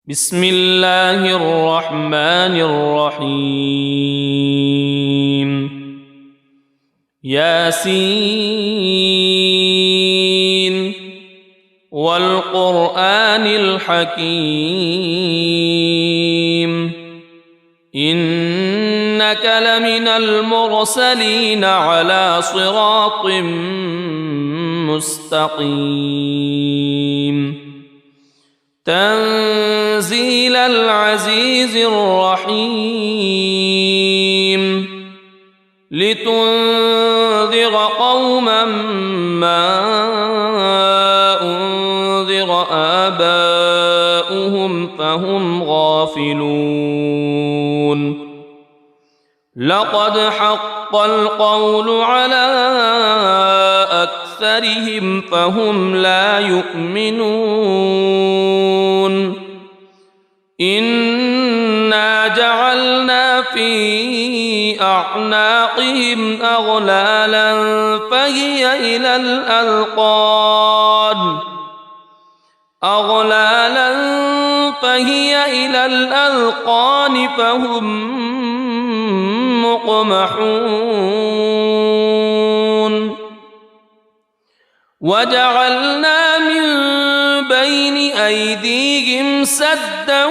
بسم الله الرحمن الرحيم ياسين والقرآن الحكيم إنك لمن المرسلين على صراط مستقيم تنزيل العزيز الرحيم لتنذر قوما ما أنذر آباؤهم فهم غافلون لقد حق القول على أكثرهم فهم لا يؤمنون إنا جعلنا في أعناقهم أغلالا فهي إلى الأذقان فهم مقمحون وجعلنا من بين أيديهم سدا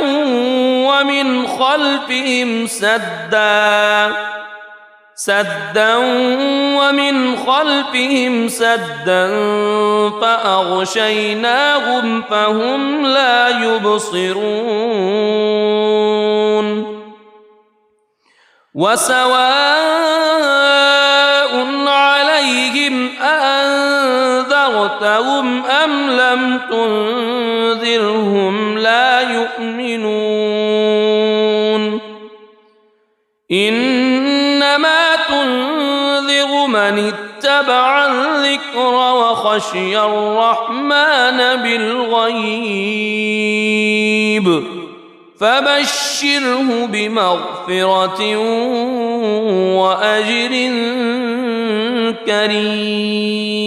ومن خلفهم سدا فأغشيناهم فهم لا يبصرون وسواء عليهم أأنذرتهم أم لم تنذرهم لا يؤمنون إنما تنذر من اتبع الذكر وخشي الرحمن بالغيب فبشره بمغفرة وأجر كريم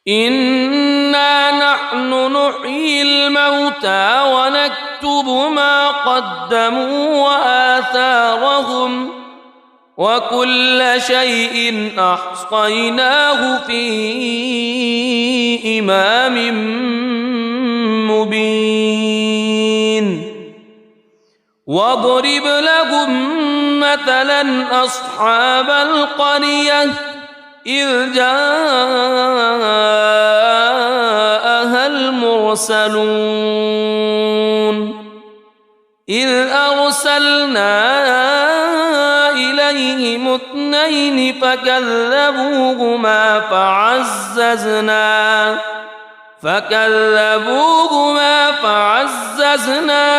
إنا نحن نحيي الموتى ونكتب ما قدموا وآثارهم وكل شيء أحصيناه في إمام مبين واضرب لهم مثلا أصحاب القرية إذ جاءها المرسلون إذ أرسلنا إليهم اثنين فكذبوهما فعززنا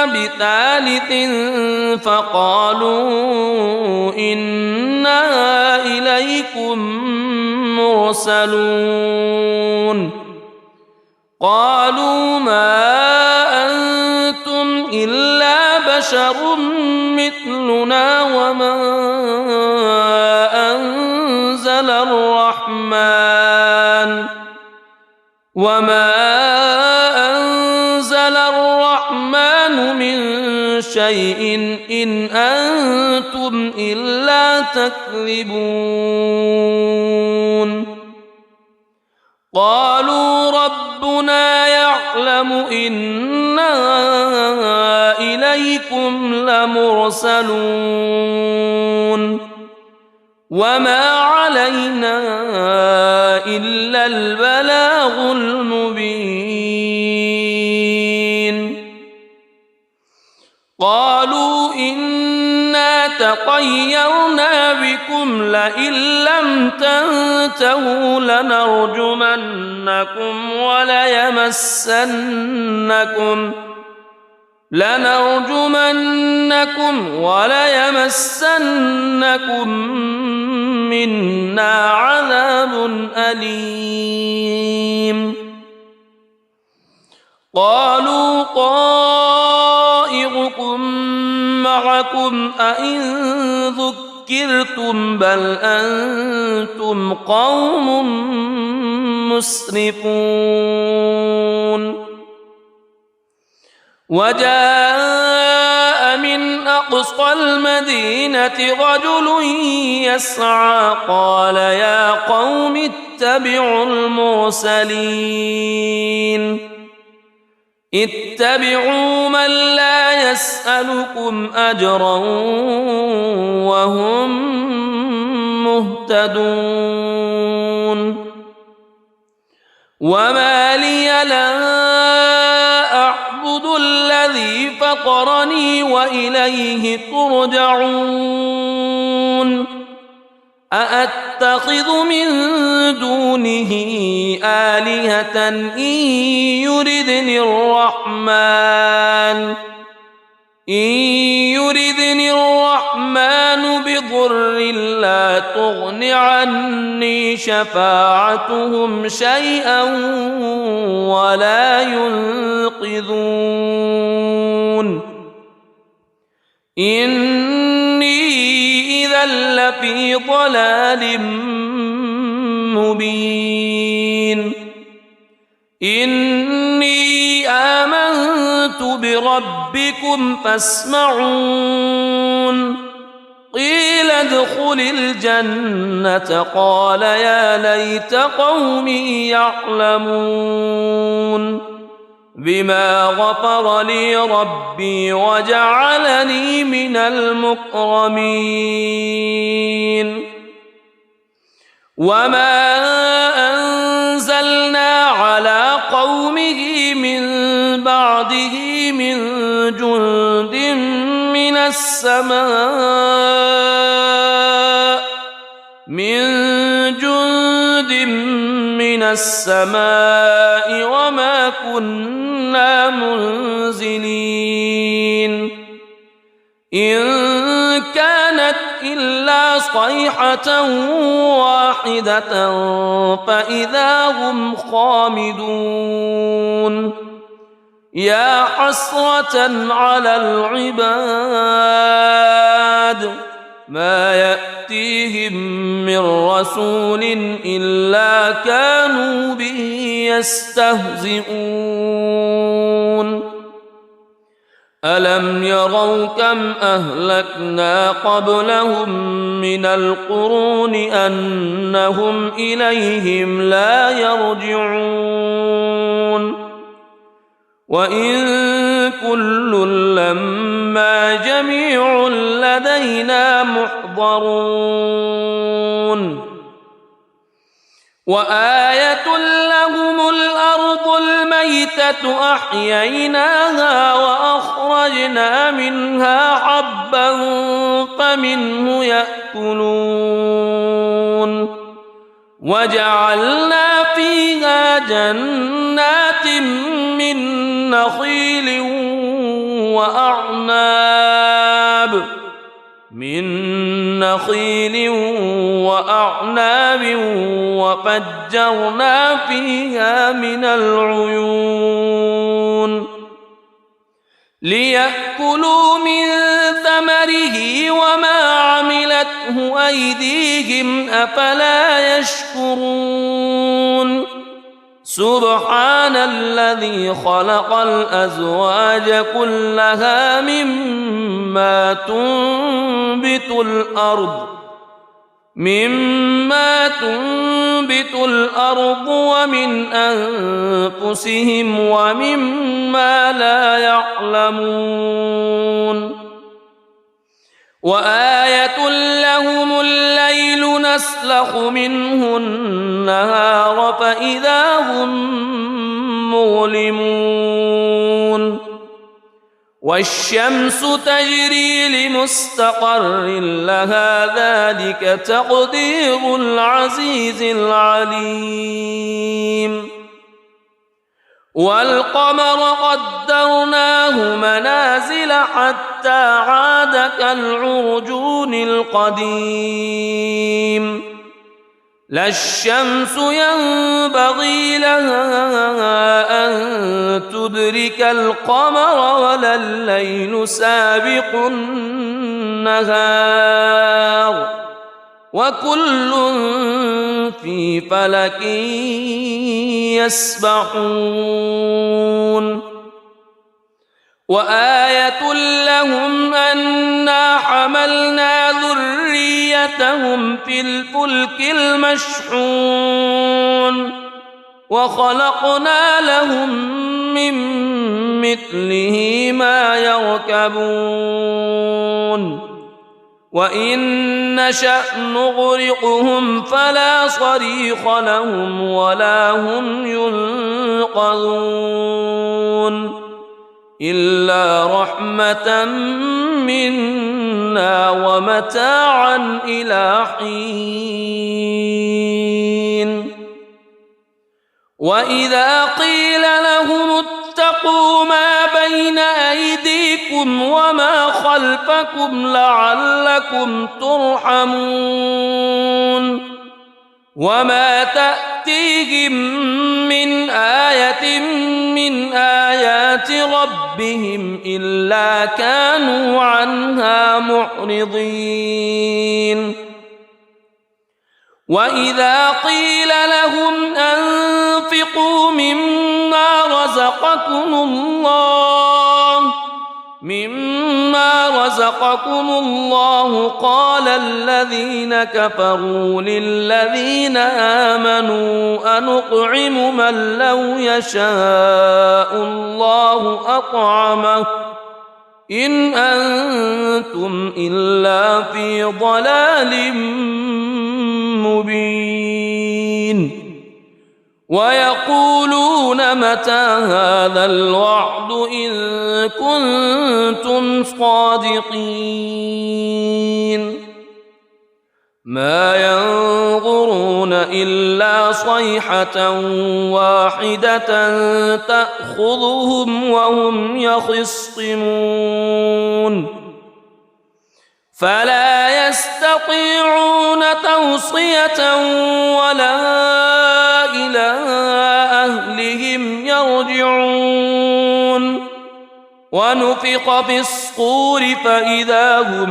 بثالث فقالوا إنا إليكم مرسلون قالوا ما أنتم إلا بشر مثلنا وما أنزل الرحمن من شيء إن أنتم إلا تكذبون قالوا ربنا يعلم إنا إليكم لمرسلون وما علينا إلا البلاغ المبين قالوا إنا تطيرنا بكم لئن لم تنتهوا لنرجمنكم وليمسنكم منا عذاب أليم قالوا طائركم معكم أئن ذكرتم بل أنتم قوم مسرفون وجاء من أقصى المدينة رجل يسعى قال يا قوم اتبعوا المرسلين اتبعوا من لا يسألكم أجرا وهم مهتدون وما لي لا أعبد الذي فطرني وإليه ترجعون أأتخذ من دونه آلهة إن يردني الرحمن بضر لا تغن عني شفاعتهم شيئا ولا ينقذون إني إذا لفي ضلال مبين إني آمنت بربكم فاسمعون قيل ادخل الجنة قال يا ليت قومي يعلمون بما غفر لي ربي وجعلني من المكرمين وما أنزلنا على قومه من بعده من جند من السماء وما كنا منزلين إن كانت إلا صيحة واحدة فإذا هم خامدون يا حسرة على العباد ما يأتيهم من رسول إلا كانوا به يستهزئون ألم يروا كم أهلكنا قبلهم من القرون أنهم إليهم لا يرجعون وإن كل لما جميع لدينا محضرون وآية لهم الأرض الميتة أحييناها وأخرجنا منها حبا فمنه يأكلون وجعلنا فيها جنات من نخيل وأعناب وفجرنا فيها من العيون ليأكلوا من ثمره وما عملته أيديهم أفلا يشكرون سبحان الذي خلق الأزواج كلها مما تنبت الأرض ومن أنفسهم ومما لا يعلمون وآية لهم الليل نسلخ منه النهار فإذا هم مظلمون والشمس تجري لمستقر لها ذلك تقدير العزيز العليم والقمر قدرناه منازل حتى عاد كالعرجون القديم لا الشمس ينبغي لها أن تدرك القمر ولا الليل سابق النهار وكل في فلك يسبحون وآية لهم أنا حملنا ذريتهم في الفلك المشحون وخلقنا لهم من مثله ما يركبون وإن نشأ نغرقهم فلا صريخ لهم ولا هم ينقذون إلا رحمة منا ومتاعا إلى حين وإذا قيل لهم اتقوا ما بين أيديكم وما خلفكم لعلكم ترحمون وما تأتيهم من آية من آيات ربهم إلا كانوا عنها معرضين وإذا قيل لهم أنفقوا مما رزقكم الله قال الذين كفروا للذين آمنوا أنطعم من لو يشاء الله أطعمه إن أنتم إلا في ضلال مبين ويقولون متى هذا الوعد إن كنتم صادقين ما ينظرون إلا صيحة واحدة تأخذهم وهم يخصمون فلا يستطيعون توصية ولا إلى أهلهم يرجعون ونفخ في الصور فإذا هم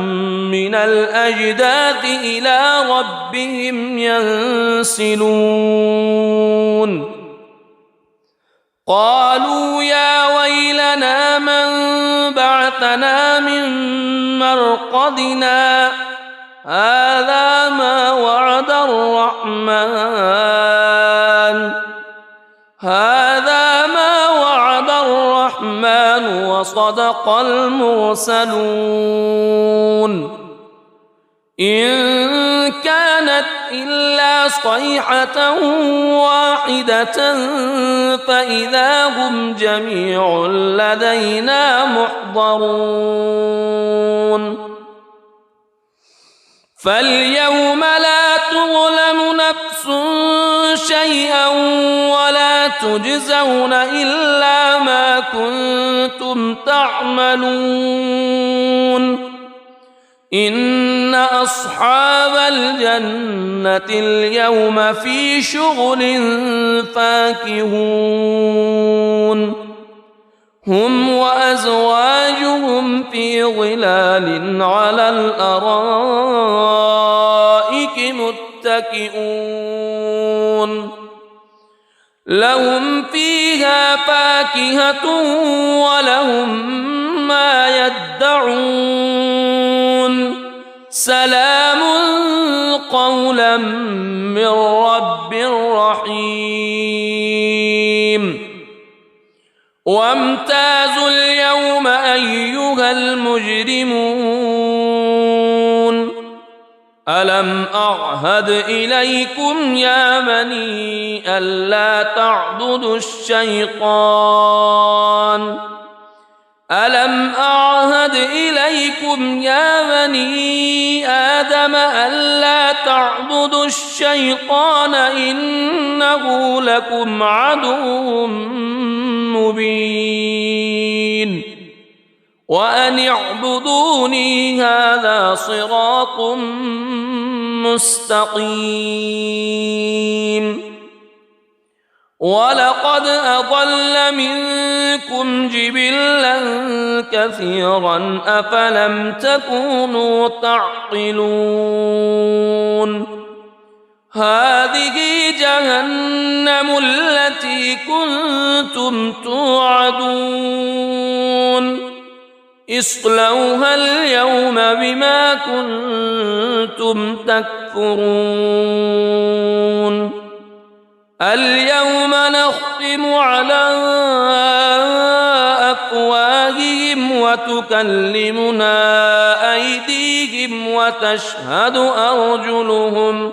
من الأجداث إلى ربهم ينسلون قالوا يا ويلنا من بعثنا من مرقدنا هذا ما وعد الرحمن وصدق المرسلون إن كانت إلا صيحة واحدة فإذا هم جميع لدينا محضرون فاليوم لا تظلم نفس شيئا ولا تجزون إلا ما كنتم تعملون إن أصحاب الجنة اليوم في شغل فاكهون هم وأزواجهم في ظلال على الأرائك متكئون لهم فيها فاكهة ولهم ما يدعون سلام قولا من رب رحيم وامتازوا اليوم أيها المجرمون ألم أعهد إليكم يا بني ألا تعبدوا الشيطان ألم أعهد إليكم يا بني آدم ألا تعبدوا الشيطان إنه لكم عدو مبين وأن اعبدوني هذا صراط مستقيم ولقد أضل منكم جبلا كثيرا أفلم تكونوا تعقلون هذه جهنم التي كنتم توعدون اصلوها اليوم بما كنتم تكفرون اليوم نختم على أفواههم وتكلمنا أيديهم وتشهد أرجلهم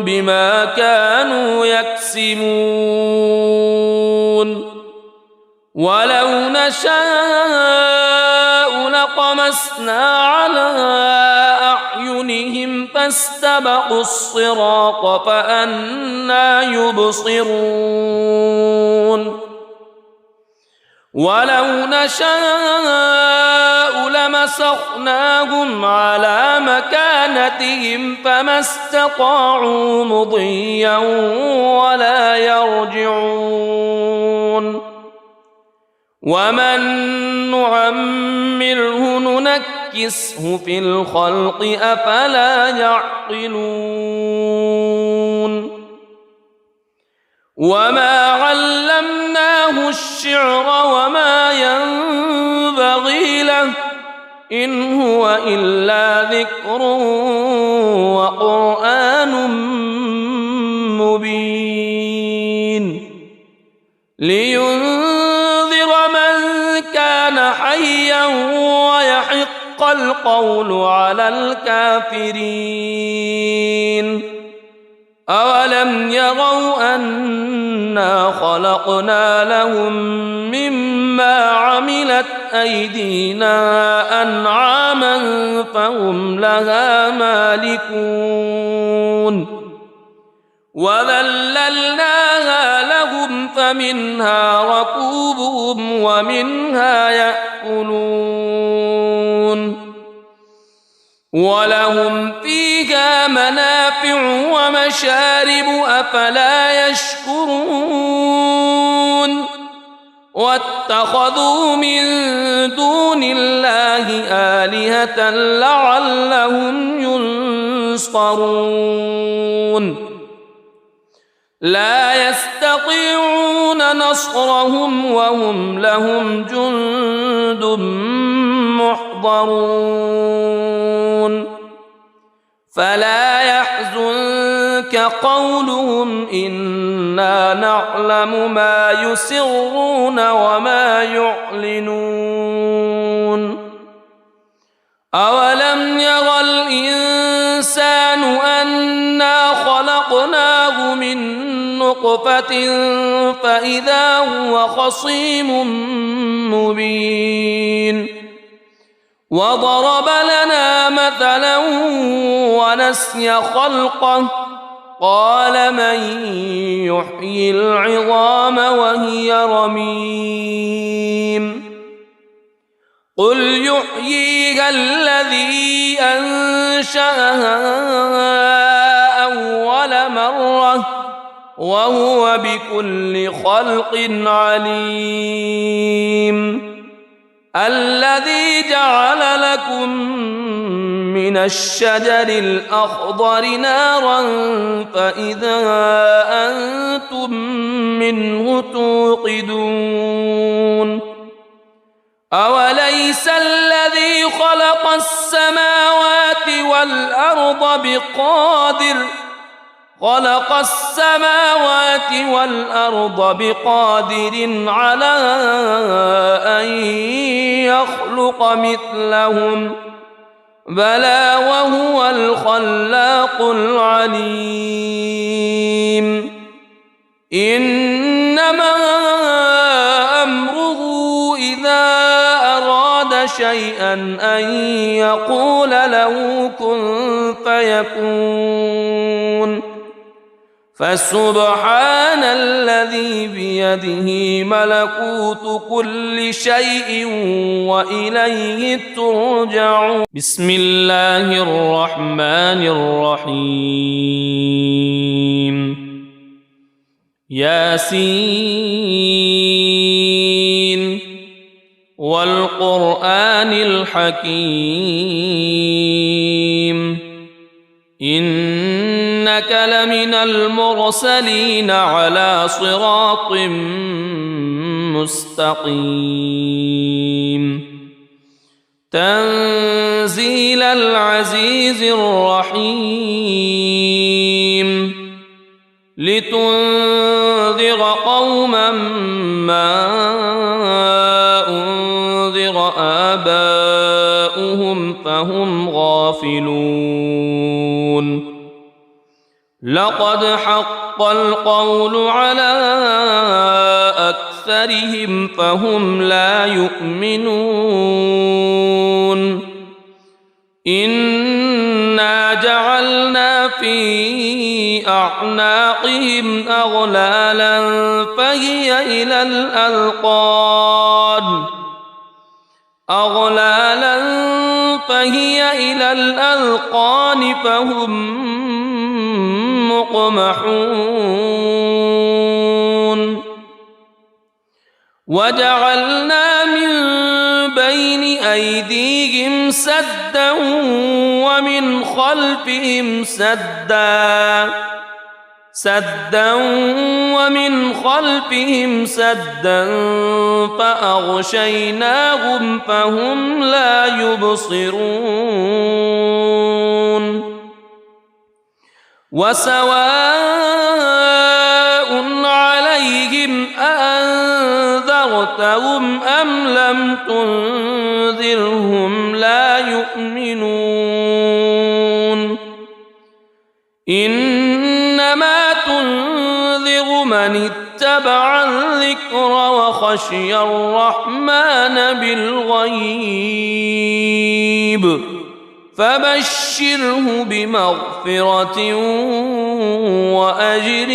بما كانوا يكسبون ولو نشاء لطمسنا على أعينهم فاستبقوا الصراط فأنى يبصرون ولو نشاء لمسخناهم على مكانتهم فما استطاعوا مضيا ولا يرجعون ومن نعمره ننكسه في الخلق أفلا يعقلون وما علمناه الشعر وما ينبغي له إن هو إلا ذكر وقرآن مبين لينذر من كان حيا ويحق القول على الكافرين أولم يروا أنا خلقنا لهم مما عملت أيدينا أنعاما فهم لها مالكون وذللناها لهم فمنها ركوبهم ومنها يأكلون ولهم فيها منافع ومشارب أفلا يشكرون واتخذوا من دون الله آلهة لعلهم ينصرون لا يستطيعون نصرهم وهم لهم جند محضرون فلا يحزنك قولهم إنا نعلم ما يسرون وما يعلنون أولم ير الإنسان أنا خلقناه من نطفة فإذا هو خصيم مبين وضرب لنا مثلا ونسي خلقه قال من يحيي العظام وهي رميم قل يحييها الذي أنشأها أول مرة وهو بكل خلق عليم الذي جعل لكم من الشجر الأخضر نارا فإذا أنتم منه توقدون أوليس الذي خلق السماوات والأرض بقادر على أن يخلق مثلهم بلى وهو الخلاق العليم إنما أمره إذا أراد شيئا أن يقول له كن فيكون فسبحان الذي بيده ملكوت كل شيء وإليه ترجعون بسم الله الرحمن الرحيم ياسين والقرآن الحكيم إنك لمن المرسلين على صراط مستقيم تنزيل العزيز الرحيم لتنذر قوما ما أنذر آباؤهم فهم غافلون لقد حق القول على أكثرهم فهم لا يؤمنون إنا جعلنا في أعناقهم أغلالا فهي إلى الأذقان فهم مقمحون وجعلنا من بين أيديهم سدا ومن خلفهم سدا فأغشيناهم فهم لا يبصرون وسواء عليهم أأنذرتهم أم لم تنذرهم لا يؤمنون إنما تنذر من اتبع الذكر وخشي الرحمن بالغيب فبشره بمغفرة وأجر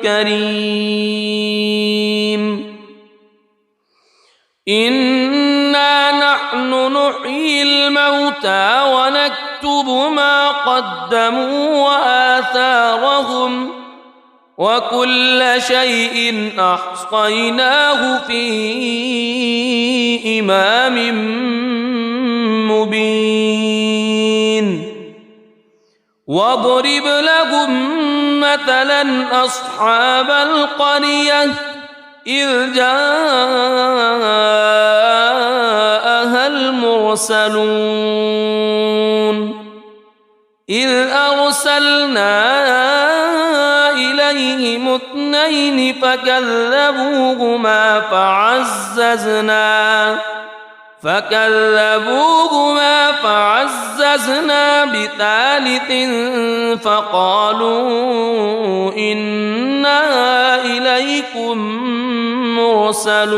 كريم إنا نحن نحيي الموتى ونكتب ما قدموا وآثارهم وكل شيء أحصيناه في إمام مبين واضرب لهم مثلا أصحاب القرية إذ جاءها المرسلون إذ أرسلنا إليهم اثنين فكذبوهما فعززنا بثالث فقالوا إنا إليكم مرسلون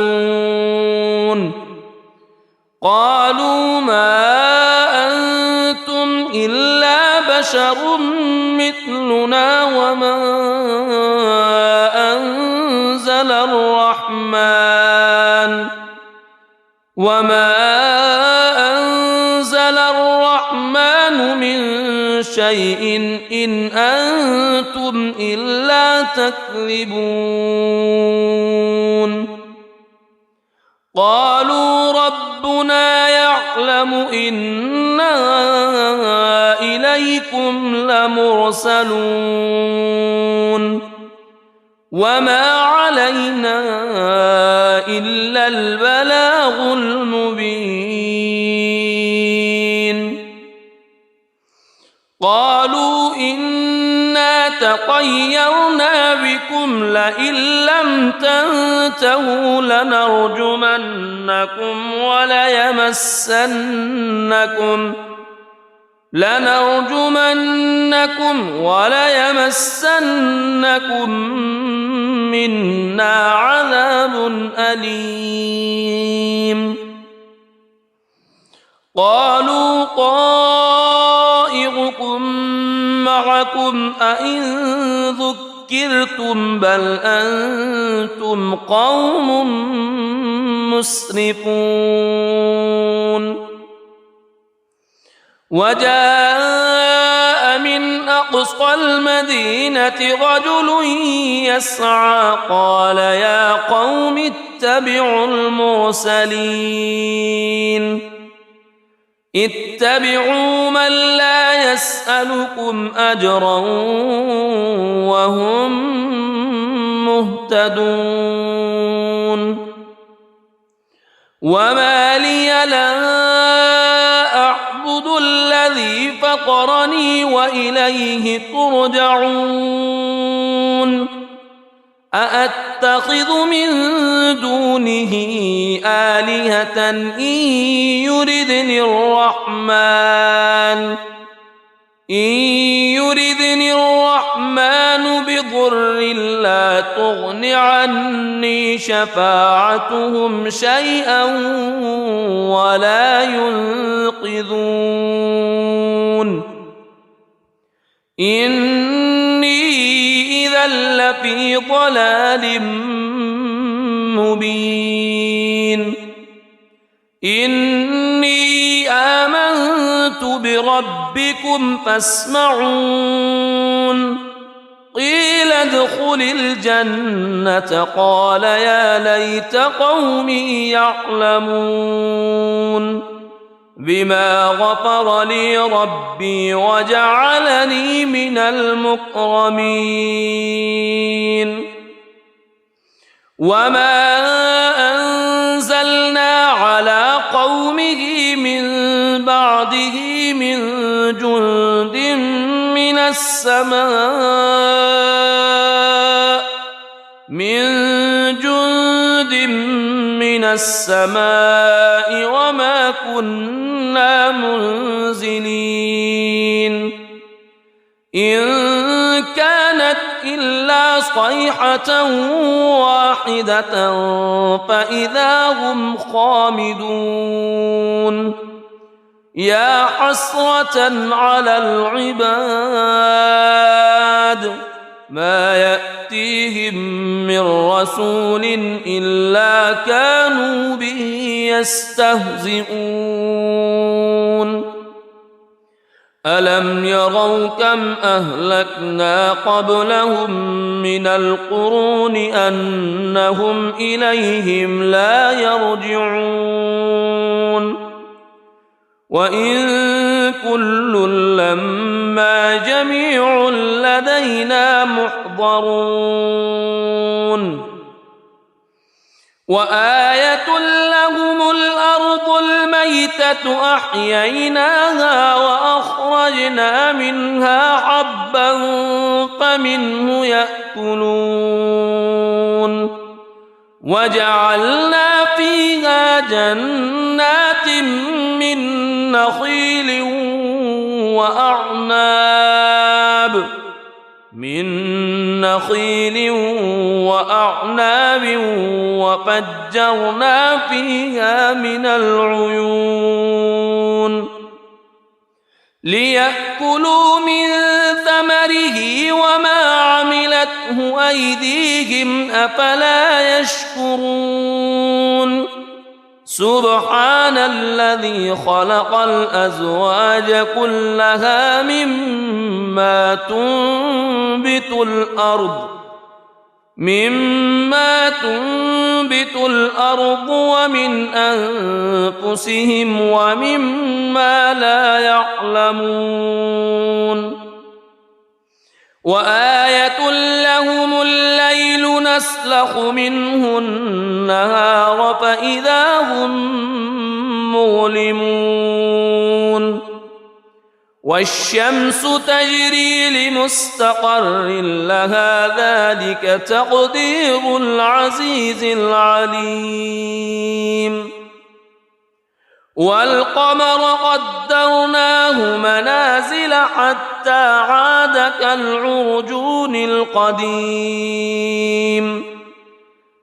قالوا ما أنتم إلا بشر مثلنا وما أنزل الرحمن من شيء إن أنتم إلا تكذبون قالوا ربنا يعلم إنا إليكم لمرسلون وما علينا إلا البلاغ المبين قالوا إنا تطيرنا بكم لئن لم تنتهوا لنرجمنكم وليمسنكم منا عذاب أليم قالوا طائركم معكم أئن ذكرتم بل أنتم قوم مسرفون وجاء من أقصى المدينة رجل يسعى قال يا قوم اتبعوا من لا يسألكم أجرا وهم مهتدون وما لي لا أعبد الذي فطرني وإليه ترجعون أأتخذ من دونه آلهة إن يردني الرحمن بضر لا تغن عني شفاعتهم شيئا ولا ينقذون إني إذا لفي ضلال مبين إني آمنت بربكم فاسمعون قيل ادخل الجنة قال يا ليت قومي يعلمون بما غفر لي ربي وجعلني من المكرمين وما أنزلنا على قومه من بعده من جند من السماء وما كنا منزلين إن كانت إلا صيحة واحدة فإذا هم خامدون يا حسرة على العباد ما يأتيهم من رسول إلا كانوا به يستهزئون ألم يروا كم أهلكنا قبلهم من القرون أنهم إليهم لا يرجعون وإن كل لما جميع لدينا محضرون وآية لهم الأرض الميتة أحييناها وأخرجنا منها حبا فمنه يأكلون وجعلنا فيها جنات من نخيل وأعناب وفجرنا فيها من العيون ليأكلوا من ثمره وما عملته أيديهم أفلا يشكرون سبحان الذي خلق الأزواج كلها مما تنبت الأرض ومن أنفسهم ومما لا يعلمون وآية لهم الليل نسلخ منه النهار فإذا هم مظلمون والشمس تجري لمستقر لها ذلك تقدير العزيز العليم والقمر قدرناه منازل حتى عاد كالعرجون القديم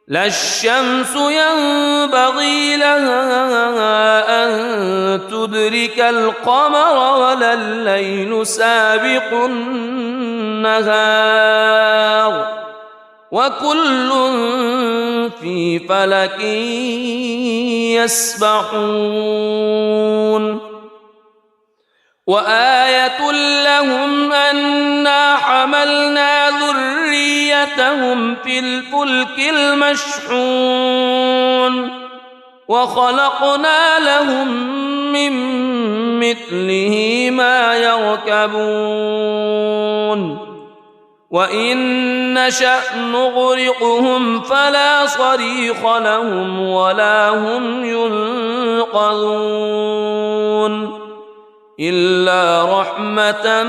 لا الشمس ينبغي لها أن تدرك القمر ولا الليل سابق النهار وكل في فلك يسبحون وآية لهم أنا حملنا ذريتهم في الفلك المشحون وخلقنا لهم من مثله ما يركبون وإن نشأ نغرقهم فلا صريخ لهم ولا هم ينقذون إلا رحمة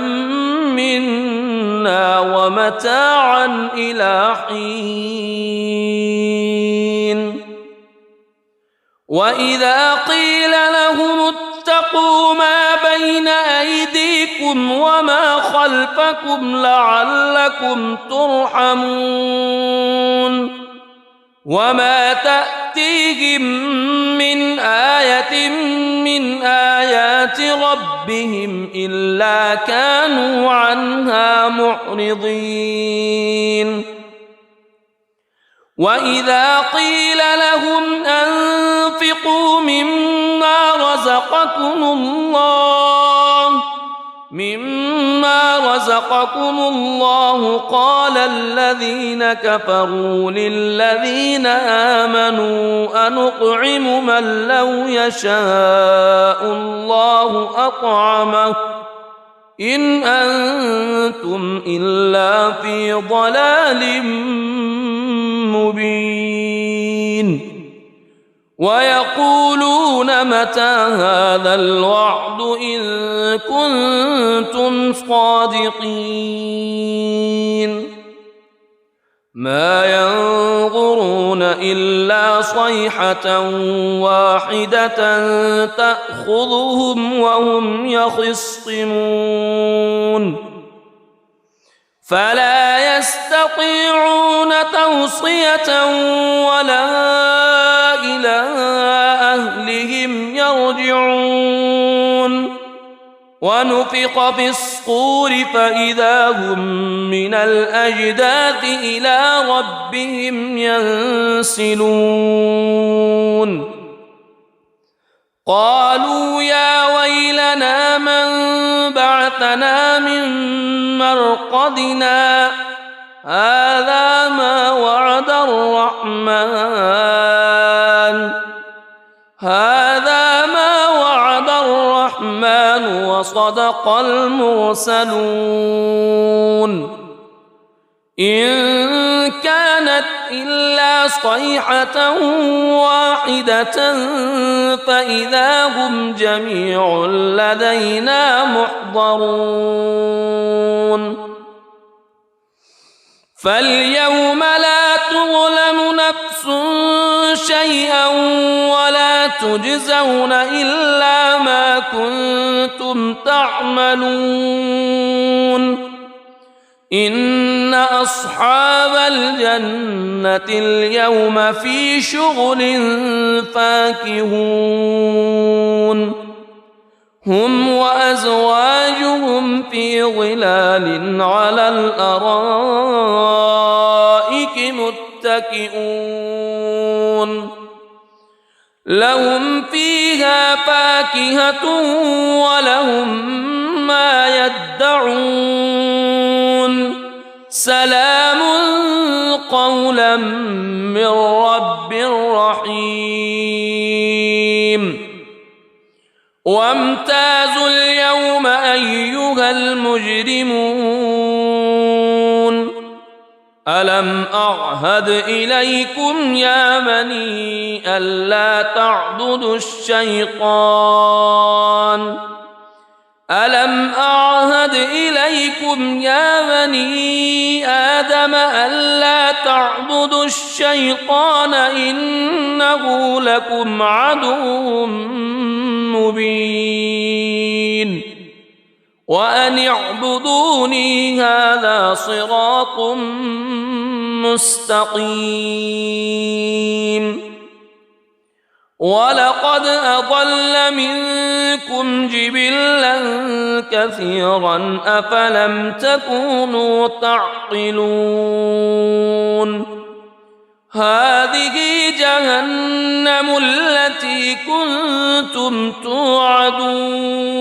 منا ومتاعا إلى حين وإذا قيل لهم اتقوا ما بين أيديكم وما خلفكم لعلكم ترحمون وما تأتيهم من آية من آيات ربهم إلا كانوا عنها معرضين وإذا قيل لهم أنفقوا مما رزقكم الله قال الذين كفروا للذين آمنوا أنطعم من لو يشاء الله أطعمه إن أنتم إلا في ضلال مبين ويقولون متى هذا الوعد إن كنتم صادقين ما ينظرون إلا صيحة واحدة تأخذهم وهم يخصمون فلا يستطيعون توصية ولا إلى أهلهم يرجعون ونفخ في الصور فإذا هم من الأجداث إلى ربهم ينسلون قالوا يا ويلنا من بعثنا من مرقدنا هذا ما وعد الرحمن وصدق المرسلون إن كانت إلا صيحة واحدة فإذا هم جميع لدينا محضرون فاليوم لا تظلم نفس شيئا ولا تجزون إلا ما كنتم تعملون إن أصحاب الجنة اليوم في شغل فاكهون هم وأزواجهم في ظلال على الأرائك متكئون لهم فيها فاكهة ولهم ما يدعون سلام قولا من رب رحيم وامتازوا اليوم أيها المجرمون ألم أعهد إليكم يا بني ألا تعبدوا الشيطان ألم أعهد إليكم يا بني آدم ألا تعبدوا الشيطان إنه لكم عدو مبين وأن اعبدوني هذا صراط مستقيم ولقد أضل منكم جبلا كثيرا أفلم تكونوا تعقلون هذه جهنم التي كنتم توعدون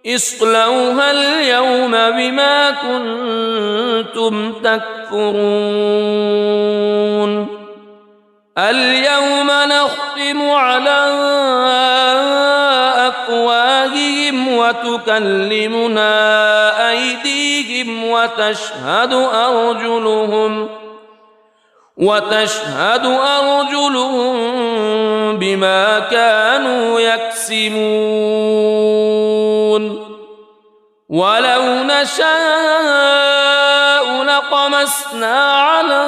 اصلوها اليوم بما كنتم تكفرون اليوم نختم على أفواههم وتكلمنا أيديهم وتشهد أرجلهم بما كانوا يكسبون ولو نشاء لطمسنا على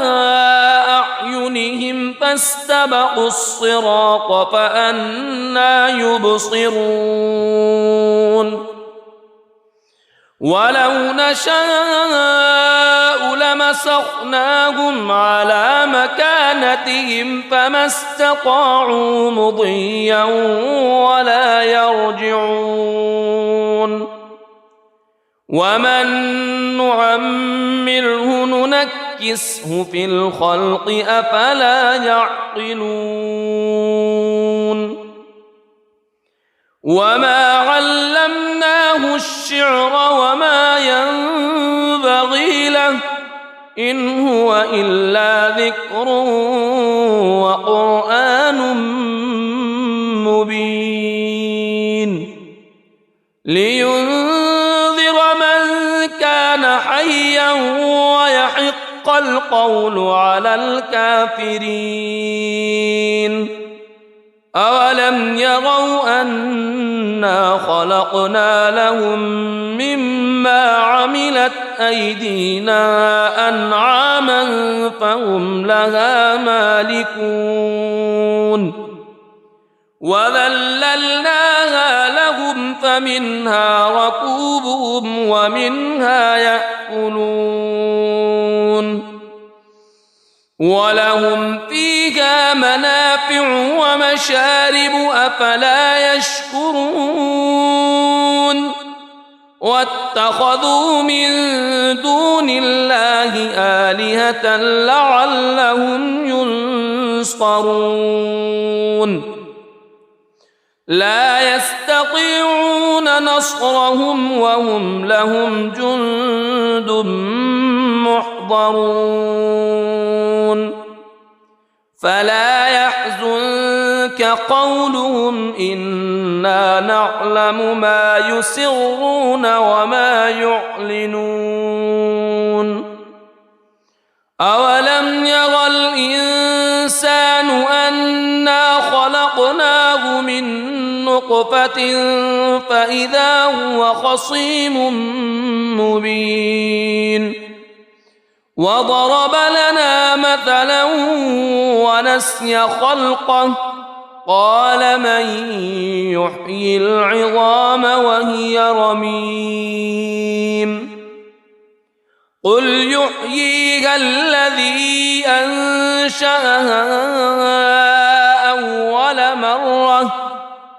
أعينهم فاستبقوا الصراط فأنى يبصرون ولو نشاء لمسخناهم على مكانتهم فما استطاعوا مضيا ولا يرجعون ومن نعمره ننكسه في الخلق أفلا يعقلون وما علمناه الشعر وما ينبغي له إن هو إلا ذكر وقرآن مبين لينذر من كان حيا ويحق القول على الكافرين أولم يروا أنا خلقنا لهم مما عملت أيدينا أنعاما فهم لها مالكون وذللناها لهم فمنها ركوبهم ومنها يأكلون ولهم فيها منافع ومشارب أفلا يشكرون واتخذوا من دون الله آلهة لعلهم ينصرون لا يستطيعون نصرهم وهم لهم جند محضرون فلا يحزنك قولهم إنا نعلم ما يسرون وما يعلنون أولم ير الإنسان أنا خلقناه من نطفة فإذا هو خصيم مبين وضرب لنا مثلا ونسي خلقه قال من يحيي العظام وهي رميم قل يحييها الذي أنشأها أول مرة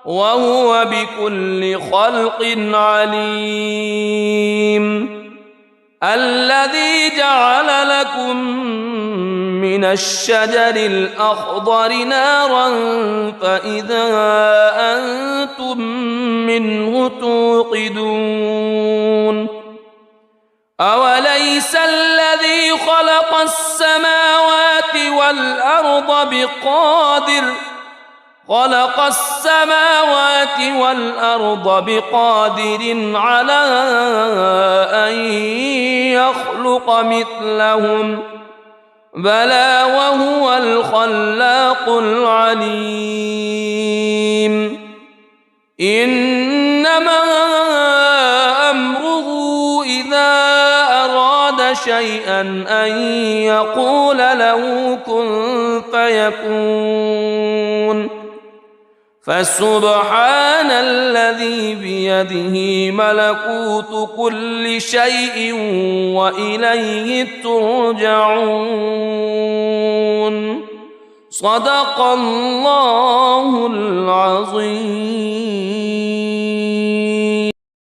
وهو بكل خلق عليم الذي جعل لكم من الشجر الأخضر نارا فإذا أنتم منه توقدون أوليس الذي خلق السماوات والأرض بقادر على أن يخلق مثلهم بلى وهو الخلاق العليم إنما أمره إذا أراد شيئا أن يقول له كن فيكون فسبحان الذي بيده ملكوت كل شيء وإليه ترجعون صدق الله العظيم.